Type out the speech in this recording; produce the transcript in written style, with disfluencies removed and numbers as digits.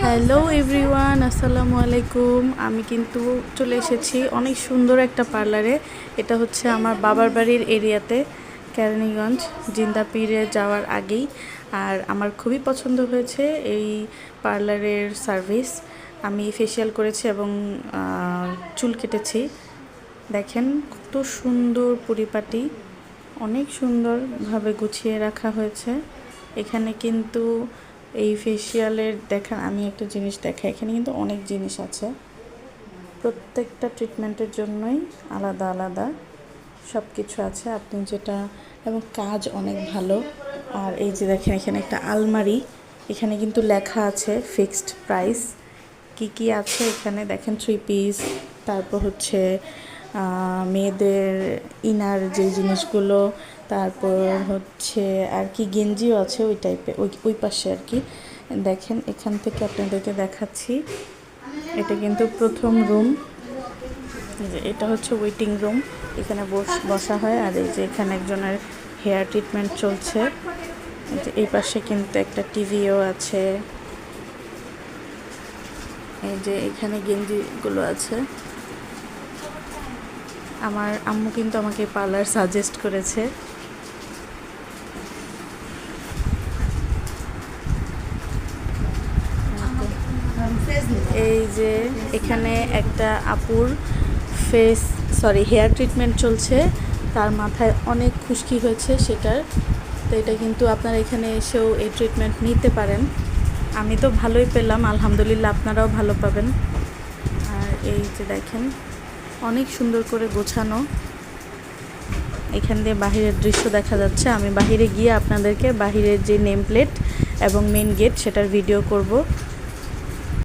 Hello everyone, আসসালামু আলাইকুম। আমি কিন্তু চলে এসেছি অনেক সুন্দর একটা পার্লারে। এটা হচ্ছে আমার বাবার বাড়ির এরিয়াতে, কেরানীগঞ্জ জিন্দাপীরে যাওয়ার আগেই। আর আমার খুবই পছন্দ হয়েছে এই পার্লারের সার্ভিস। আমি ফেসিয়াল করেছি এবং চুল কেটেছি। দেখেন কত সুন্দর পরিপাটি, অনেক সুন্দরভাবে গুছিয়ে রাখা হয়েছে। এখানে কিন্তু এই ফেসিয়ালের দেখেন, আমি একটা জিনিস দেখাই, এখানে কিন্তু অনেক জিনিস আছে। প্রত্যেকটা ট্রিটমেন্টের জন্যই আলাদা আলাদা সব কিছু আছে, আপনি যেটা, এবং কাজ অনেক ভালো। আর এই যে দেখেন, এখানে একটা আলমারি, এখানে কিন্তু লেখা আছে ফিক্সড প্রাইস। কি কি আছে এখানে দেখেন, 3 পিস, তারপর হচ্ছে মেয়েদের ইনার যে জিনিসগুলো, তারপর হচ্ছে আর কি গেঞ্জিও আছে ওই টাইপের, ওই পাশে আর কি। দেখেন এখান থেকে আপনাদেরকে দেখাচ্ছি, এটা কিন্তু প্রথম রুম। যে এটা হচ্ছে ওয়েটিং রুম, এখানে বসা হয়। আর এই যে এখানে একজনের হেয়ার ট্রিটমেন্ট চলছে। যে এই পাশে কিন্তু একটা টিভিও আছে। এই যে এখানে গেঞ্জিগুলো আছে। আমার আম্মু কিন্তু আমাকে পার্লার সাজেস্ট করেছে। এই যে এখানে একটা আপুর হেয়ার ট্রিটমেন্ট চলছে, তার মাথায় অনেক খুশকি হয়েছে সেটার। তো এটা কিন্তু আপনারা এখানে এসেও এই ট্রিটমেন্ট নিতে পারেন। আমি তো ভালোই পেলাম, আলহামদুলিল্লাহ আপনারাও ভালো পাবেন। আর এই যে দেখেন অনেক সুন্দর করে গোছানো, এখান দিয়ে বাহিরের দৃশ্য দেখা যাচ্ছে। আমি বাহিরে গিয়ে আপনাদেরকে বাহিরের যে নেম প্লেট এবং মেন গেট সেটার ভিডিও করব।